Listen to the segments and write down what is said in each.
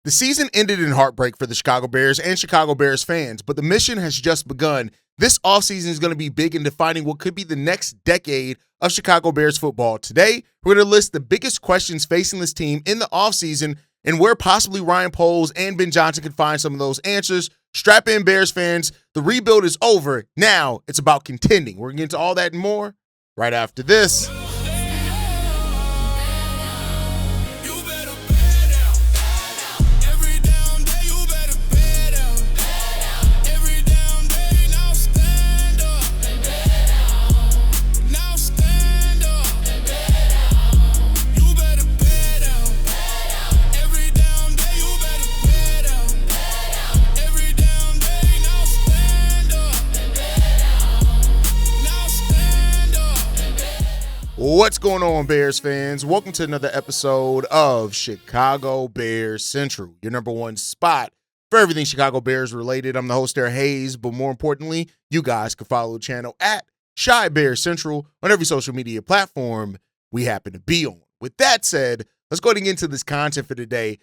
The season ended in heartbreak for the Chicago Bears and Chicago Bears fans, but the mission has just begun. This offseason is going to be big in defining what could be the next decade of Chicago Bears football. Today, we're going to list the biggest questions facing this team in the offseason and where possibly Ryan Poles and Ben Johnson can find some of those answers. Strap in, Bears fans. The rebuild is over. Now it's about contending. We're going to get into all that and more right after this. What's going on, Bears fans? Welcome to another episode of Chicago Bears Central, your number one spot for everything Chicago Bears related. I'm the host there, Haize, but more importantly, you guys can follow the channel at Chi Bears Central on every social media platform we happen to be on. With that said, let's go ahead and get into this content for today.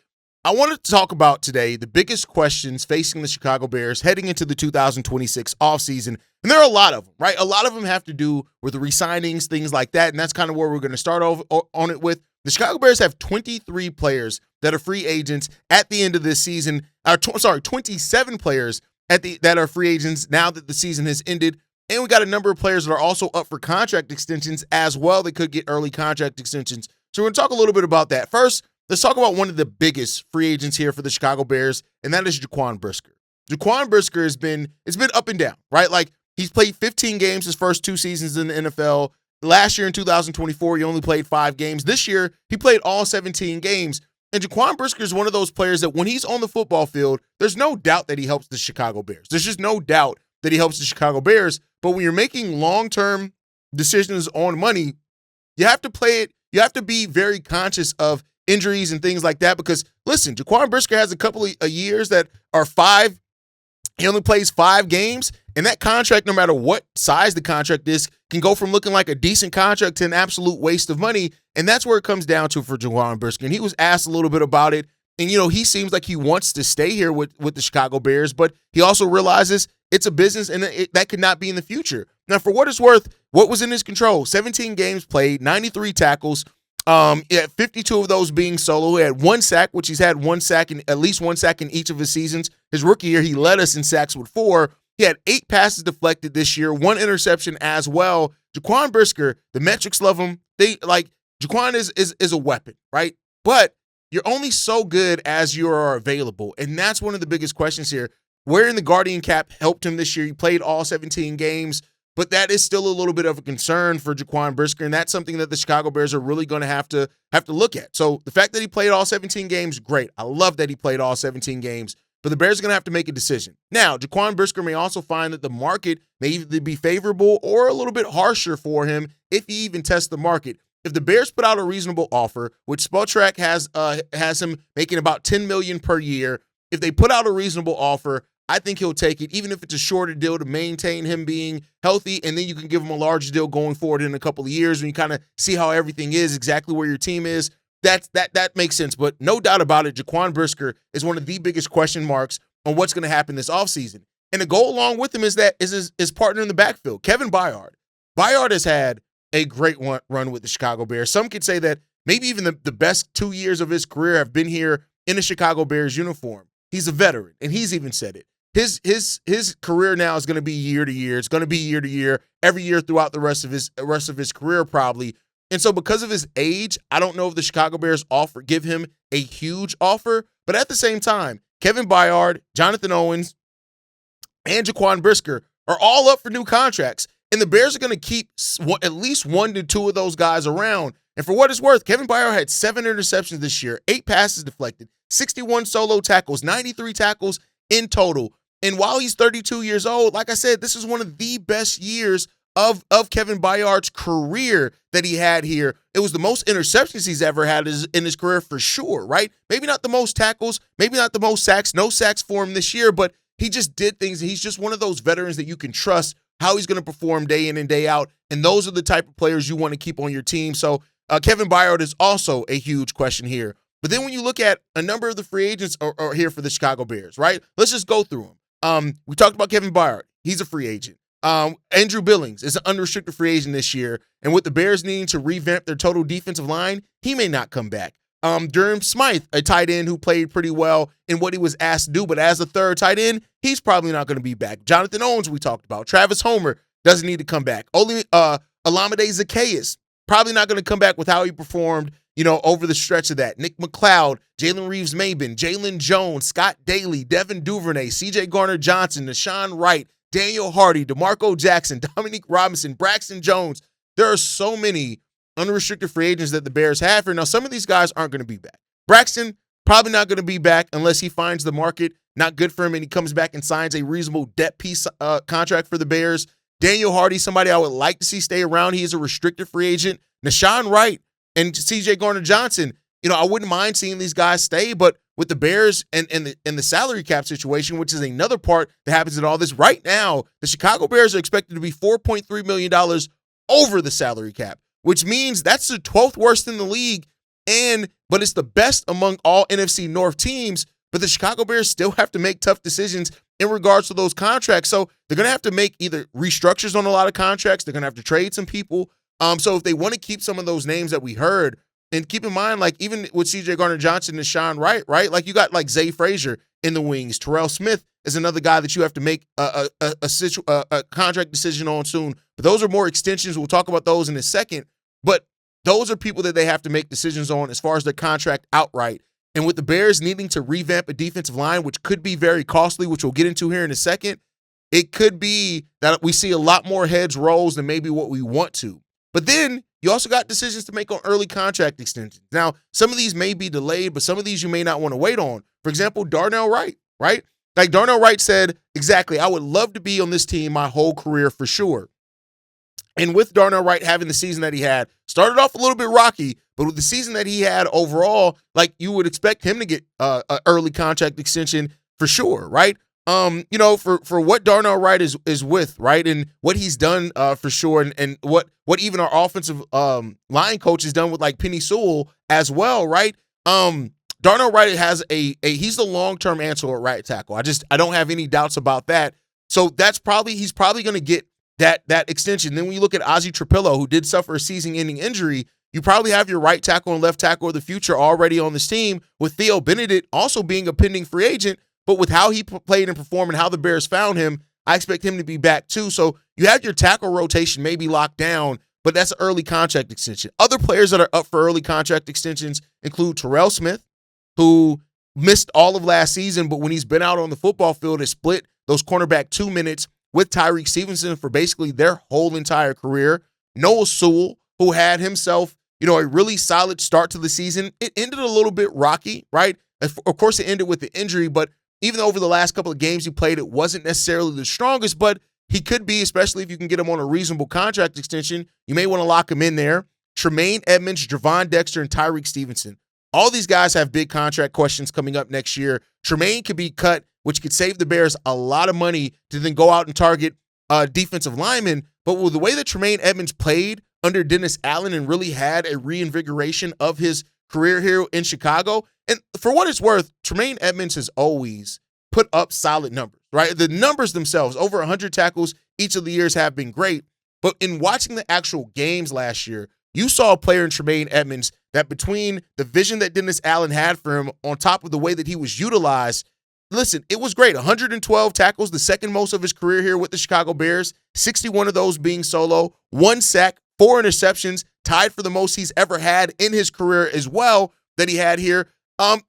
I wanted to talk about today the biggest questions facing the Chicago Bears heading into the 2026 offseason. And there are a lot of them, right? A lot of them have to do with the things like that. And that's kind of where we're going to start on it with. The Chicago Bears have 23 players that are free agents at the end of this season. 27 players that are free agents now that the season has ended. And we got a number of players that are also up for contract extensions as well. They could get early contract extensions. So we're going to talk a little bit about that. First, let's talk about one of the biggest free agents here for the Chicago Bears, and that is Jaquan Brisker. Jaquan Brisker it's been up and down, right? Like, he's played 15 games his first two seasons in the NFL. Last year in 2024, he only played 5 games. This year, he played all 17 games. And Jaquan Brisker is one of those players that when he's on the football field, there's no doubt that he helps the Chicago Bears. There's just no doubt that he helps the Chicago Bears. But when you're making long-term decisions on money, you have to play it. You have to be very conscious of injuries and things like that, because listen, Jaquan Brisker has a couple of years that are 5. He only plays 5 games, and that contract, no matter what size the contract is, can go from looking like a decent contract to an absolute waste of money. And that's where it comes down to for Jaquan Brisker. And he was asked a little bit about it, and he seems like he wants to stay here with the Chicago Bears, but he also realizes it's a business and that could not be in the future. Now, for what it's worth, what was in his control? 17 games played, 93 tackles. He had 52 of those being solo. He had 1 sack, which he's had at least one sack in each of his seasons. His rookie year, he led us in sacks with 4. He had 8 passes deflected this year, 1 interception as well. Jaquan Brisker, the metrics love him. Jaquan is a weapon, right? But you're only so good as you are available, and that's one of the biggest questions here. Wearing the Guardian cap helped him this year. He played all 17 games. But that is still a little bit of a concern for Jaquan Brisker, and that's something that the Chicago Bears are really going to have to look at. So the fact that he played all 17 games, great. I love that he played all 17 games, but the Bears are going to have to make a decision. Now, Jaquan Brisker may also find that the market may either be favorable or a little bit harsher for him if he even tests the market. If the Bears put out a reasonable offer, which Spotrac has him making about $10 million per year, if they put out a reasonable offer, I think he'll take it, even if it's a shorter deal to maintain him being healthy, and then you can give him a larger deal going forward in a couple of years when you kind of see how everything is, exactly where your team is. That makes sense. But no doubt about it, Jaquan Brisker is one of the biggest question marks on what's going to happen this offseason. And to go along with him is his partner in the backfield, Kevin Byard. Byard has had a great run with the Chicago Bears. Some could say that maybe even the best 2 years of his career have been here in a Chicago Bears uniform. He's a veteran, and he's even said it. His career now is going to be year to year. It's going to be year to year, every year throughout the rest of his career probably. And so because of his age, I don't know if the Chicago Bears give him a huge offer. But at the same time, Kevin Byard, Jonathan Owens, and Jaquan Brisker are all up for new contracts. And the Bears are going to keep at least 1 to 2 of those guys around. And for what it's worth, Kevin Byard had 7 interceptions this year, 8 passes deflected, 61 solo tackles, 93 tackles in total. And while he's 32 years old, like I said, this is one of the best years of Kevin Byard's career that he had here. It was the most interceptions he's ever had in his career for sure, right? Maybe not the most tackles, maybe not the most sacks, no sacks for him this year, but he just did things. He's just one of those veterans that you can trust how he's going to perform day in and day out. And those are the type of players you want to keep on your team. So Kevin Byard is also a huge question here. But then when you look at a number of the free agents are here for the Chicago Bears, right? Let's just go through them. We talked about Kevin Byard. He's a free agent. Andrew Billings is an unrestricted free agent this year. And with the Bears needing to revamp their total defensive line, he may not come back. Durham Smythe, a tight end who played pretty well in what he was asked to do, but as a third tight end, he's probably not going to be back. Jonathan Owens, we talked about. Travis Homer doesn't need to come back. Only Olamide Zaccheaus, probably not going to come back with how he performed, over the stretch of that. Nick McLeod, Jalen Reeves-Maybin, Jalen Jones, Scott Daly, Devin Duvernay, C.J. Garner-Johnson, Nashawn Wright, Daniel Hardy, DeMarco Jackson, Dominique Robinson, Braxton Jones. There are so many unrestricted free agents that the Bears have here. Now, some of these guys aren't going to be back. Braxton, probably not going to be back unless he finds the market not good for him and he comes back and signs a reasonable debt piece contract for the Bears. Daniel Hardy, somebody I would like to see stay around. He is a restricted free agent. Nashawn Wright and C.J. Garner-Johnson, I wouldn't mind seeing these guys stay, but with the Bears and the salary cap situation, which is another part that happens in all this, right now, the Chicago Bears are expected to be $4.3 million over the salary cap, which means that's the 12th worst in the league, but it's the best among all NFC North teams. But the Chicago Bears still have to make tough decisions in regards to those contracts. So they're going to have to make either restructures on a lot of contracts. They're going to have to trade some people. So if they want to keep some of those names that we heard, and keep in mind, like even with C.J. Garner-Johnson and Sean Wright, right? Like you got like Zay Frazier in the wings. Terrell Smith is another guy that you have to make a contract decision on soon. But those are more extensions. We'll talk about those in a second. But those are people that they have to make decisions on as far as their contract outright. And with the Bears needing to revamp a defensive line, which could be very costly, which we'll get into here in a second, it could be that we see a lot more heads rolls than maybe what we want to. But then you also got decisions to make on early contract extensions. Now, some of these may be delayed, but some of these you may not want to wait on. For example, Darnell Wright, right? Like Darnell Wright said, exactly, I would love to be on this team my whole career for sure. And with Darnell Wright having the season that he had, started off a little bit rocky, but with the season that he had overall, like you would expect him to get an early contract extension for sure, right? For what Darnell Wright is with, right, and what he's done for sure, and what even our offensive line coach has done with like Penei Sewell as well, right? Darnell Wright has he's the long-term answer at right tackle. I don't have any doubts about that. So he's probably going to get that extension. Then when you look at Ozzie Trapillo, who did suffer a season-ending injury, you probably have your right tackle and left tackle of the future already on this team, with Theo Benedict also being a pending free agent. But with how he played and performed and how the Bears found him, I expect him to be back too. So you have your tackle rotation maybe locked down, but that's an early contract extension. Other players that are up for early contract extensions include Terrell Smith, who missed all of last season, but when he's been out on the football field, has split those cornerback 2 minutes with Tyreek Stevenson for basically their whole entire career. Noah Sewell, who had himself, a really solid start to the season. It ended a little bit rocky, right? Of course, it ended with the injury, but even over the last couple of games he played, it wasn't necessarily the strongest, but he could be, especially if you can get him on a reasonable contract extension. You may want to lock him in there. Tremaine Edmonds, Javon Dexter, and Tyreek Stevenson. All these guys have big contract questions coming up next year. Tremaine could be cut, which could save the Bears a lot of money to then go out and target defensive linemen. But with the way that Tremaine Edmonds played under Dennis Allen and really had a reinvigoration of his career here in Chicago, and for what it's worth, Tremaine Edmonds has always put up solid numbers, right? The numbers themselves, over 100 tackles each of the years, have been great. But in watching the actual games last year, you saw a player in Tremaine Edmonds that, between the vision that Dennis Allen had for him on top of the way that he was utilized, listen, it was great. 112 tackles, the second most of his career here with the Chicago Bears, 61 of those being solo, 1 sack, 4 interceptions, tied for the most he's ever had in his career as well that he had here.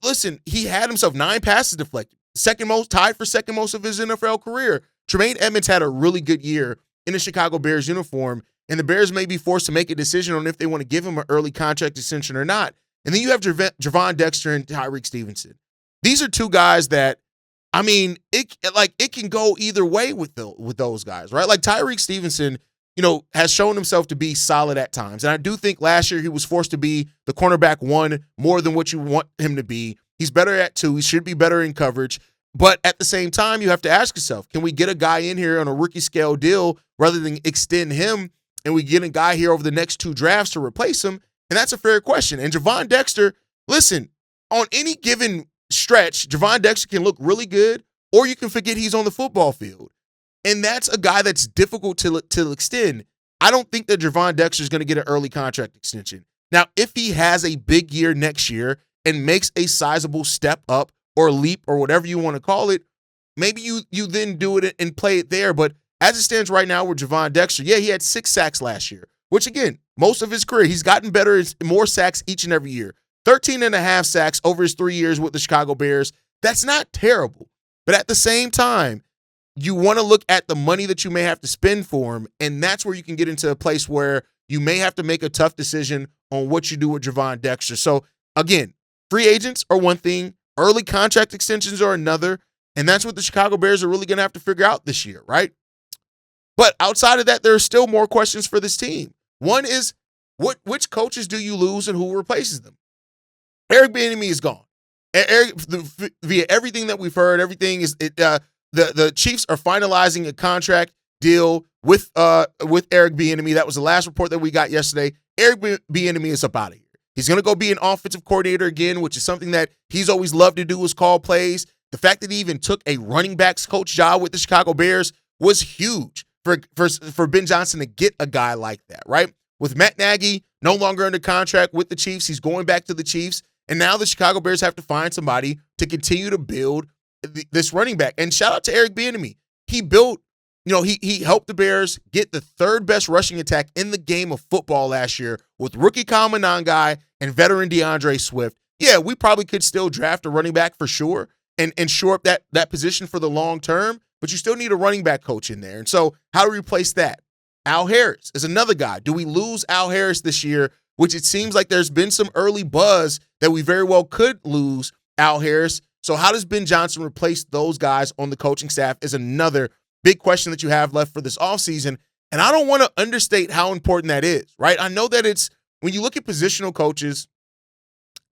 Listen, he had himself 9 passes deflected, second most, tied for second most of his NFL career. Tremaine Edmonds had a really good year in the Chicago Bears uniform, and the Bears may be forced to make a decision on if they want to give him an early contract extension or not. And then you have Javon Dexter and Tyreek Stevenson. These are two guys that, it can go either way with those guys, right? Like Tyreek Stevenson, has shown himself to be solid at times. And I do think last year he was forced to be the cornerback 1 more than what you want him to be. He's better at 2. He should be better in coverage. But at the same time, you have to ask yourself, can we get a guy in here on a rookie scale deal rather than extend him, and we get a guy here over the next 2 drafts to replace him? And that's a fair question. And Javon Dexter, listen, on any given stretch, Javon Dexter can look really good, or you can forget he's on the football field. And that's a guy that's difficult to extend. I don't think that Javon Dexter is going to get an early contract extension. Now, if he has a big year next year and makes a sizable step up or leap or whatever you want to call it, maybe you then do it and play it there. But as it stands right now with Javon Dexter, yeah, he had 6 sacks last year, which again, most of his career, he's gotten better, more sacks each and every year. 13.5 sacks over his 3 years with the Chicago Bears. That's not terrible. But at the same time, you want to look at the money that you may have to spend for him, and that's where you can get into a place where you may have to make a tough decision on what you do with Javon Dexter. So, again, free agents are one thing, early contract extensions are another, and that's what the Chicago Bears are really going to have to figure out this year, right? But outside of that, there are still more questions for this team. One is, which coaches do you lose and who replaces them? Eric Bieniemy is gone. Via everything that we've heard, everything is the Chiefs are finalizing a contract deal with Eric Bieniemy. That was the last report that we got yesterday. Eric Bieniemy is up out of here. He's going to go be an offensive coordinator again, which is something that he's always loved to do, is call plays. The fact that he even took a running backs coach job with the Chicago Bears was huge for Ben Johnson to get a guy like that, right? With Matt Nagy no longer under contract with the Chiefs, he's going back to the Chiefs. And now the Chicago Bears have to find somebody to continue to build this running back. And shout out to Eric Bieniemy. He built, he helped the Bears get the 3rd best rushing attack in the game of football last year with rookie Kyle Monangai and veteran DeAndre Swift. Yeah, we probably could still draft a running back for sure and shore up that position for the long term, but you still need a running back coach in there. And so how to replace that? Al Harris is another guy. Do we lose Al Harris this year? Which it seems like there's been some early buzz that we very well could lose Al Harris. So how does Ben Johnson replace those guys on the coaching staff is another big question that you have left for this offseason. And I don't want to understate how important that is, right? I know that it's, when you look at positional coaches,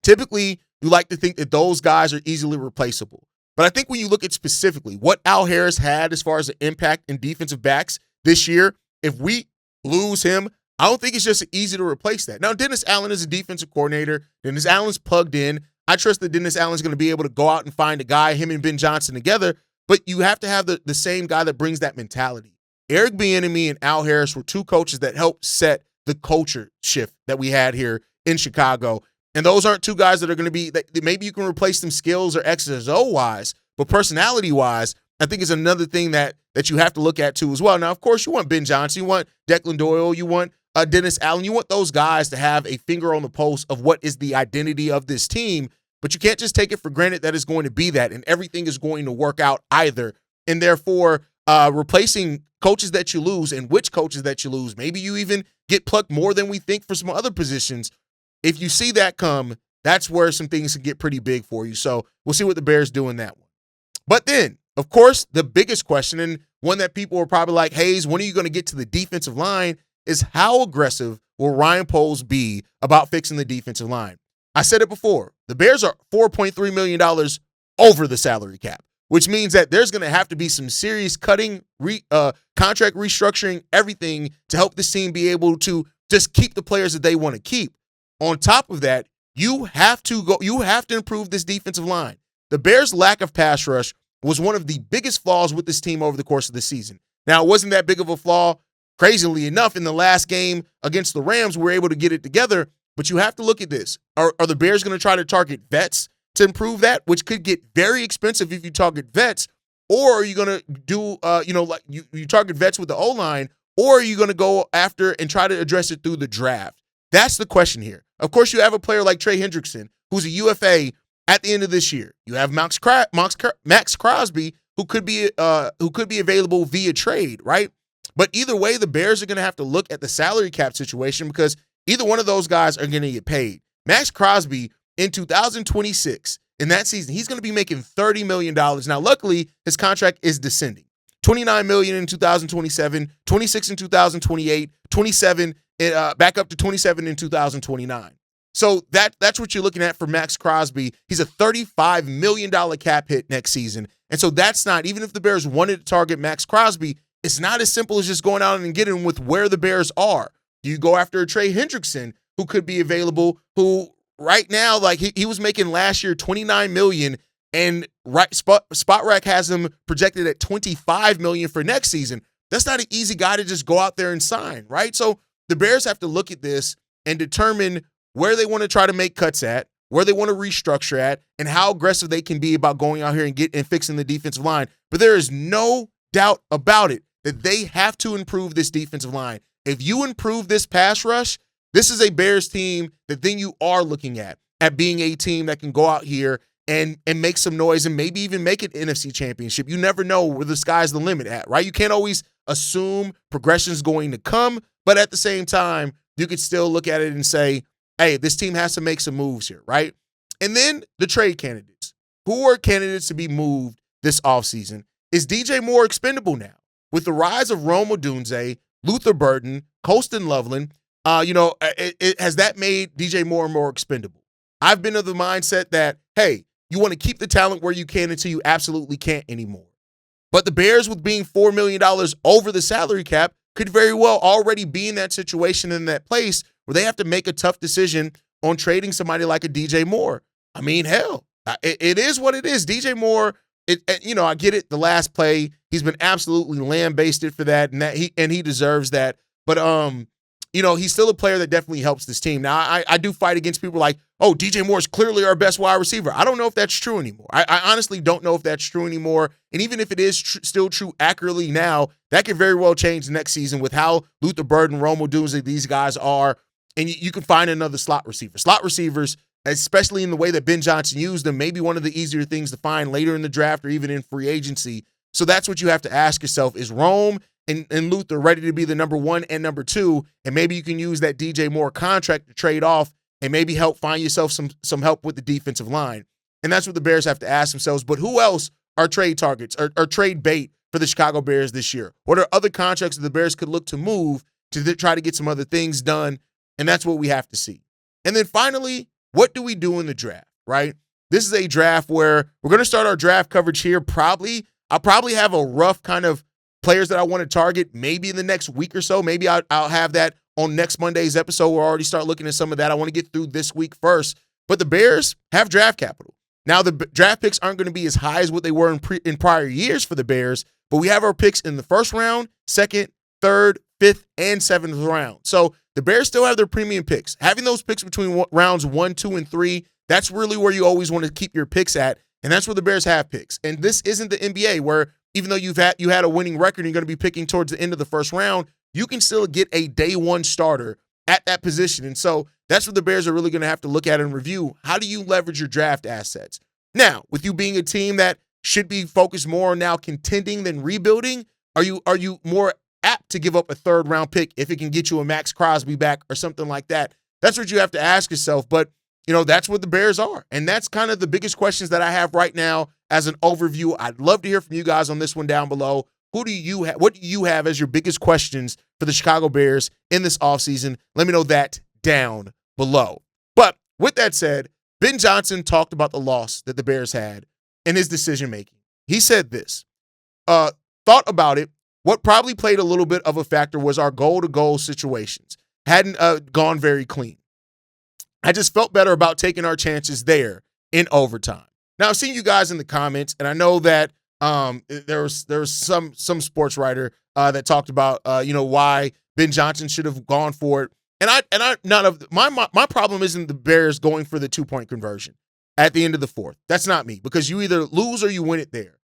typically you like to think that those guys are easily replaceable. But I think when you look at specifically what Al Harris had as far as the impact in defensive backs this year, if we lose him, I don't think it's just easy to replace that. Now, Dennis Allen is a defensive coordinator. Dennis Allen's plugged in. I trust that Dennis Allen's going to be able to go out and find a guy, him and Ben Johnson together, but you have to have the same guy that brings that mentality. Eric Bieniemy and Al Harris were 2 coaches that helped set the culture shift that we had here in Chicago. And those aren't 2 guys that are going to be, that maybe you can replace them skills or X's or O-wise, but personality-wise, I think is another thing that you have to look at too as well. Now, of course, you want Ben Johnson, you want Declan Doyle, you want Dennis Allen. You want those guys to have a finger on the pulse of what is the identity of this team, but you can't just take it for granted that it's going to be that and everything is going to work out either. And therefore, replacing coaches that you lose and which coaches that you lose, maybe you even get plucked more than we think for some other positions. If you see that come, that's where some things can get pretty big for you. So we'll see what the Bears do in that one. But then, of course, the biggest question, and one that people are probably like, Haize, when are you going to get to the defensive line, is how aggressive will Ryan Poles be about fixing the defensive line? I said it before. The Bears are $4.3 million over the salary cap, which means that there's going to have to be some serious cutting, contract restructuring, everything to help this team be able to just keep the players that they want to keep. On top of that, you have to improve this defensive line. The Bears' lack of pass rush was one of the biggest flaws with this team over the course of the season. Now, it wasn't that big of a flaw. Crazily enough, in the last game against the Rams, we were able to get it together. But you have to look at this. Are the Bears going to try to target vets to improve that, which could get very expensive if you target vets? Or are you going to do, like you target vets with the O-line, or are you going to go after and try to address it through the draft? That's the question here. Of course, you have a player like Trey Hendrickson, who's a UFA at the end of this year. You have Max Crosby, who could be available via trade, right? But either way, the Bears are going to have to look at the salary cap situation because either one of those guys are going to get paid. Max Crosby in 2026, in that season, he's going to be making $30 million. Now, luckily, his contract is descending. $29 million in 2027, $26 in 2028, $27, back up to $27 in 2029. So that's what you're looking at for Max Crosby. He's a $35 million cap hit next season. And so that's not, even if the Bears wanted to target Max Crosby, it's not as simple as just going out and getting him with where the Bears are. Do you go after a Trey Hendrickson who could be available, who right now, like he was making last year $29 million, and Spot Rack has him projected at $25 million for next season. That's not an easy guy to just go out there and sign, right? So the Bears have to look at this and determine where they want to try to make cuts at, where they want to restructure at, and how aggressive they can be about going out here and fixing the defensive line. But there is no doubt about it that they have to improve this defensive line. If you improve this pass rush, this is a Bears team that then you are looking at being a team that can go out here and make some noise and maybe even make an NFC championship. You never know where the sky's the limit at, right? You can't always assume progression's going to come, but at the same time, you could still look at it and say, hey, this team has to make some moves here, right? And then the trade candidates. Who are candidates to be moved this offseason? Is DJ Moore expendable now? With the rise of Rome Odunze, Luther Burden, Colston Loveland, has that made DJ Moore more expendable? I've been of the mindset that, hey, you want to keep the talent where you can until you absolutely can't anymore. But the Bears, with being $4 million over the salary cap, could very well already be in that situation, in that place where they have to make a tough decision on trading somebody like a DJ Moore. I mean, hell, it is what it is. DJ Moore, I get it. The last play, he's been absolutely lambasted for that, and he deserves that. But he's still a player that definitely helps this team. Now, I do fight against people like, oh, DJ Moore is clearly our best wide receiver. I don't know if that's true anymore. I honestly don't know if that's true anymore. And even if it is still true accurately now, that could very well change next season with how Luther Burden, Rome Odunze, these guys are. And you can find another slot receiver. Slot receivers, especially in the way that Ben Johnson used them, may be one of the easier things to find later in the draft or even in free agency. So that's what you have to ask yourself. Is Rome and Luther ready to be the number one and number two? And maybe you can use that DJ Moore contract to trade off and maybe help find yourself some help with the defensive line. And that's what the Bears have to ask themselves. But who else are trade targets or trade bait for the Chicago Bears this year? What are other contracts that the Bears could look to move to try to get some other things done? And that's what we have to see. And then finally, what do we do in the draft, right? This is a draft where we're going to start our draft coverage here. I'll probably have a rough kind of players that I want to target maybe in the next week or so. Maybe I'll have that on next Monday's episode. We'll already start looking at some of that. I want to get through this week first. But the Bears have draft capital. Now, the draft picks aren't going to be as high as what they were in prior years for the Bears, but we have our picks in the first round, second, third, fifth, and seventh round. So the Bears still have their premium picks. Having those picks between rounds 1, 2, and 3, that's really where you always want to keep your picks at, and that's where the Bears have picks. And this isn't the NBA where even though you had a winning record and you're going to be picking towards the end of the first round, you can still get a day one starter at that position. And so that's what the Bears are really going to have to look at and review. How do you leverage your draft assets? Now, with you being a team that should be focused more on now contending than rebuilding, are you more apt to give up a third round pick if it can get you a Max Crosby back or something like that? That's what you have to ask yourself. But, that's what the Bears are. And that's kind of the biggest questions that I have right now as an overview. I'd love to hear from you guys on this one down below. What do you have as your biggest questions for the Chicago Bears in this offseason? Let me know that down below. But with that said, Ben Johnson talked about the loss that the Bears had in his decision-making. He said this, thought about it. What probably played a little bit of a factor was our goal-to-goal situations. Hadn't gone very clean. I just felt better about taking our chances there in overtime. Now, I've seen you guys in the comments, and I know that there was some sports writer that talked about why Ben Johnson should have gone for it. And my problem isn't the Bears going for the 2-point conversion at the end of the fourth. That's not me, because you either lose or you win it there.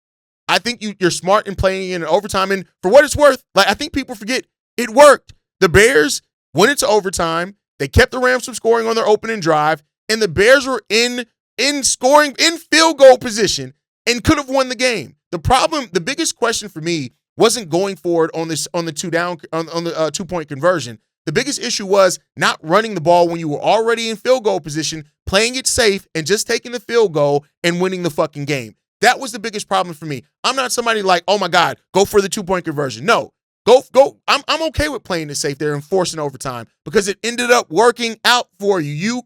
I think you're smart in playing in overtime, and for what it's worth, I think people forget it worked. The Bears went into overtime. They kept the Rams from scoring on their opening drive, and the Bears were in scoring in field goal position and could have won the game. The biggest question for me wasn't going forward on the 2-point conversion. The biggest issue was not running the ball when you were already in field goal position, playing it safe, and just taking the field goal and winning the fucking game. That was the biggest problem for me. I'm not somebody like, oh my God, go for the 2-point conversion. No, go. I'm okay with playing it safe there and forcing overtime because it ended up working out for you. You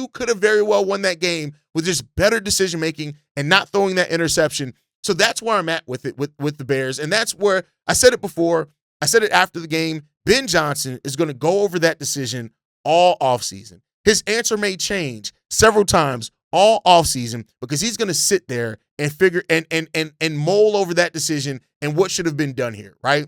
could have very well won that game with just better decision making and not throwing that interception. So that's where I'm at with it with the Bears, and that's where I said it before. I said it after the game. Ben Johnson is going to go over that decision all offseason. His answer may change several times all offseason because he's going to sit there and figure and mull over that decision and what should have been done here, right?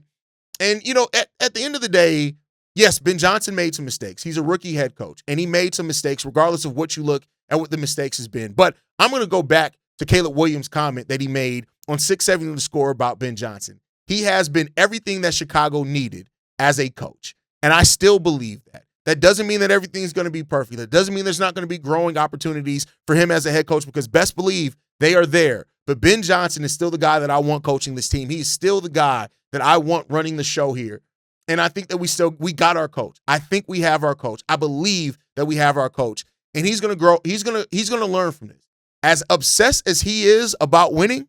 And, at the end of the day, yes, Ben Johnson made some mistakes. He's a rookie head coach, and he made some mistakes regardless of what you look at what the mistakes has been. But I'm going to go back to Caleb Williams' comment that he made on 670 The Score about Ben Johnson. He has been everything that Chicago needed as a coach, and I still believe that. That doesn't mean that everything's going to be perfect. That doesn't mean there's not going to be growing opportunities for him as a head coach because best believe they are there. But Ben Johnson is still the guy that I want coaching this team. He is still the guy that I want running the show here. And I think that we got our coach. I think we have our coach. I believe that we have our coach. And he's going to grow. He's going to learn from this. As obsessed as he is about winning,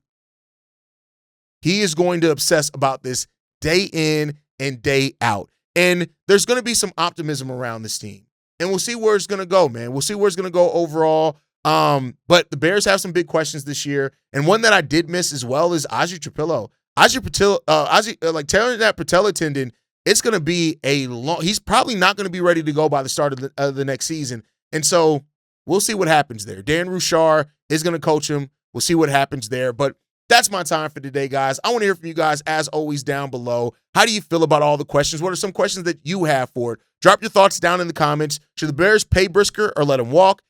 he is going to obsess about this day in and day out. And there's going to be some optimism around this team. And we'll see where it's going to go, man. We'll see where it's going to go overall. But the Bears have some big questions this year. And one that I did miss as well is Ozzie Trapillo. Tearing that patella tendon, it's going to be he's probably not going to be ready to go by the start of the next season. And so we'll see what happens there. Dan Rouchar is going to coach him. We'll see what happens there. But that's my time for today, guys. I want to hear from you guys, as always, down below. How do you feel about all the questions? What are some questions that you have for it? Drop your thoughts down in the comments. Should the Bears pay Brisker or let him walk?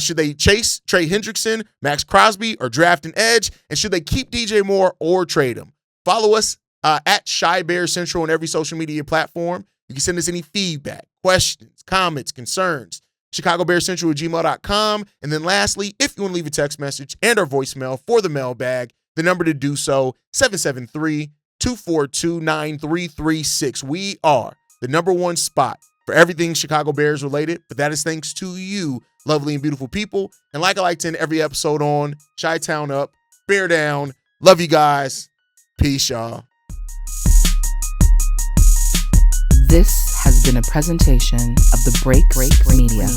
Should they chase Trey Hendrickson, Max Crosby, or draft an edge? And should they keep DJ Moore or trade him? Follow us at Shy Bear Central on every social media platform. You can send us any feedback, questions, comments, concerns. ChicagoBearCentral@gmail.com. And then lastly, if you want to leave a text message and our voicemail for the mailbag, the number to do so, 773-242-9336. We are the #1 spot for everything Chicago Bears related, but that is thanks to you, lovely and beautiful people. And like I like to end every episode on, Chi-Town up, bear down. Love you guys. Peace, y'all. This has been a presentation of the Break Media.